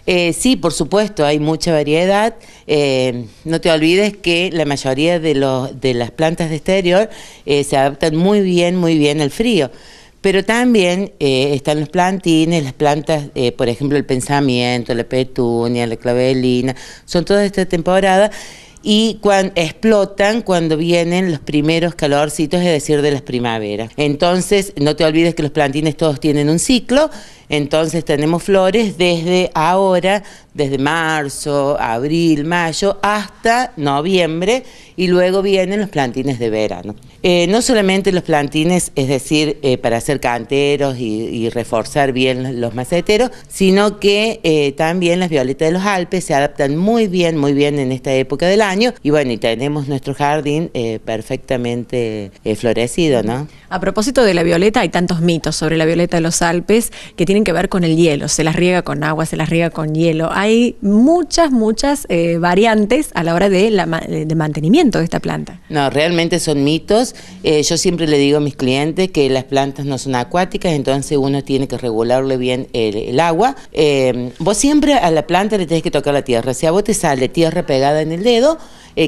Sí, por supuesto, hay mucha variedad. No te olvides que la mayoría de las plantas de exterior se adaptan muy bien al frío. Pero también están los plantines, las plantas, por ejemplo, el pensamiento, la petunia, la clavelina, son todas de esta temporada. Y explotan cuando vienen los primeros calorcitos, es decir, de las primaveras. Entonces, no te olvides que los plantines todos tienen un ciclo, entonces tenemos flores desde ahora, desde marzo, abril, mayo, hasta noviembre, y luego vienen los plantines de verano. No solamente los plantines, es decir, para hacer canteros y reforzar bien los maceteros, sino que también las violetas de los Alpes se adaptan muy bien en esta época del año, y bueno, y tenemos nuestro jardín perfectamente florecido, ¿no? A propósito de la violeta, hay tantos mitos sobre la violeta de los Alpes que tienen que ver con el hielo. Se las riega con agua, se las riega con hielo. Hay muchas variantes a la hora de mantenimiento de esta planta. No, realmente son mitos. Yo siempre le digo a mis clientes que las plantas no son acuáticas, entonces uno tiene que regularle bien el agua. Vos siempre a la planta le tenés que tocar la tierra. Si a vos te sale tierra pegada en el dedo,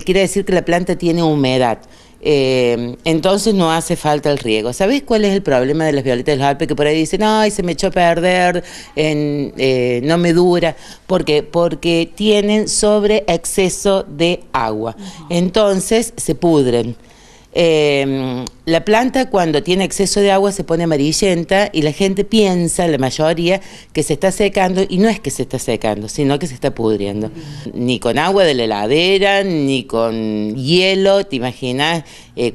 quiere decir que la planta tiene humedad. Entonces no hace falta el riego. ¿Sabés cuál es el problema de las violetas de los Alpes? Que por ahí dicen, ay, se me echó a perder, no me dura. ¿Por qué? Porque tienen sobre exceso de agua. Entonces se pudren. La planta cuando tiene exceso de agua se pone amarillenta y la gente piensa, la mayoría, que se está secando, y no es que se está secando, sino que se está pudriendo. Ni con agua de la heladera, ni con hielo. ¿Te imaginas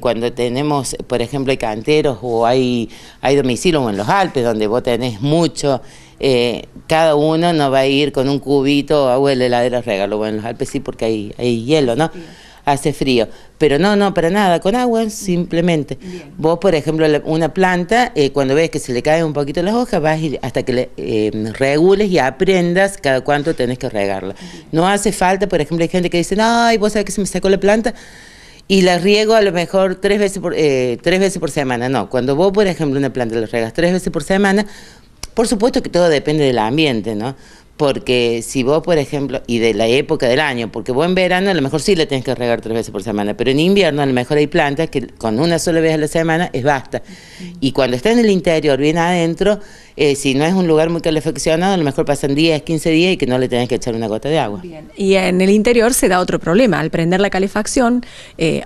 cuando tenemos, por ejemplo, hay canteros o hay domicilios en los Alpes donde vos tenés mucho? Cada uno no va a ir con un cubito o agua de la heladera a regarlo. Bueno, en los Alpes sí, porque hay hielo, ¿no? Hace frío, pero no, para nada, con agua simplemente. Bien. Vos, por ejemplo, una planta, cuando ves que se le caen un poquito las hojas, vas hasta que le regules y aprendas cada cuánto tenés que regarla. Bien. No hace falta, por ejemplo, hay gente que dice, ay, vos sabés que se me sacó la planta y la riego a lo mejor 3 veces por semana. No, cuando vos, por ejemplo, una planta la regas 3 veces por semana, por supuesto que todo depende del ambiente, ¿no? Porque si vos, por ejemplo, y de la época del año, porque vos en verano a lo mejor sí le tenés que regar 3 veces por semana, pero en invierno a lo mejor hay plantas que con una sola vez a la semana es basta. Y cuando está en el interior, bien adentro, si no es un lugar muy calefaccionado, a lo mejor pasan 10, 15 días y que no le tenés que echar una gota de agua. Bien. Y en el interior se da otro problema. Al prender la calefacción,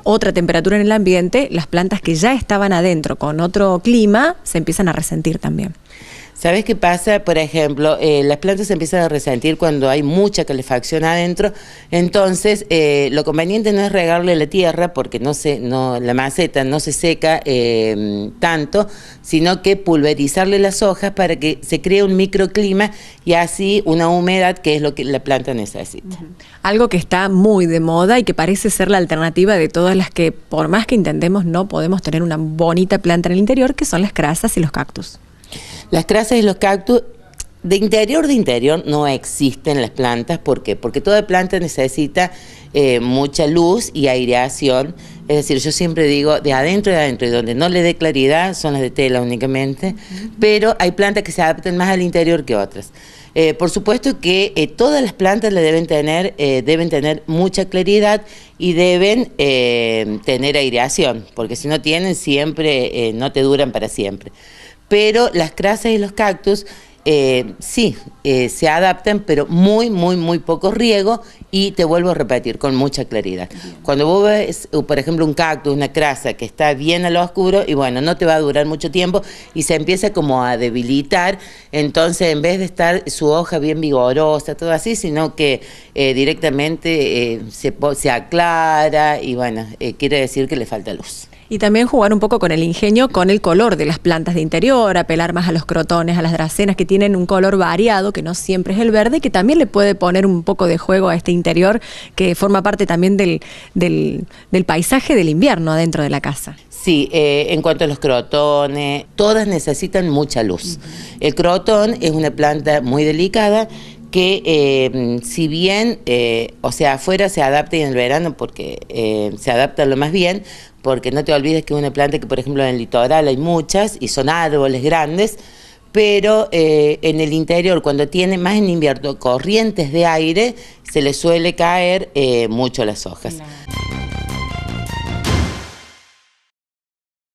otra temperatura en el ambiente, las plantas que ya estaban adentro con otro clima se empiezan a resentir también. ¿Sabes qué pasa? Por ejemplo, las plantas se empiezan a resentir cuando hay mucha calefacción adentro, entonces lo conveniente no es regarle la tierra porque la maceta no se seca tanto, sino que pulverizarle las hojas para que se cree un microclima y así una humedad que es lo que la planta necesita. Algo que está muy de moda y que parece ser la alternativa de todas las que, por más que intentemos, no podemos tener una bonita planta en el interior, que son las crasas y los cactus. Las crasas y los cactus, de interior no existen las plantas. ¿Por qué? Porque toda planta necesita mucha luz y aireación. Es decir, yo siempre digo de adentro, y donde no le dé claridad son las de tela únicamente, pero hay plantas que se adaptan más al interior que otras. Por supuesto que todas las plantas deben tener mucha claridad y deben tener aireación, porque si no tienen siempre, no te duran para siempre. Pero las crasas y los cactus sí, se adaptan, pero muy poco riego y te vuelvo a repetir, con mucha claridad. Bien. Cuando vos ves, por ejemplo, un cactus, una crasa que está bien a lo oscuro, y bueno, no te va a durar mucho tiempo y se empieza como a debilitar, entonces en vez de estar su hoja bien vigorosa, todo así, sino que directamente se aclara y bueno, quiere decir que le falta luz. Y también jugar un poco con el ingenio, con el color de las plantas de interior, apelar más a los crotones, a las dracenas, que tienen un color variado, que no siempre es el verde, y que también le puede poner un poco de juego a este interior, que forma parte también del paisaje del invierno adentro de la casa. Sí, en cuanto a los crotones, todas necesitan mucha luz. El crotón es una planta muy delicada, que si bien, o sea, afuera se adapta y en el verano porque se adapta lo más bien, porque no te olvides que es una planta que, por ejemplo, en el litoral hay muchas y son árboles grandes, pero en el interior, cuando tiene más en invierno corrientes de aire, se le suele caer mucho las hojas. Claro.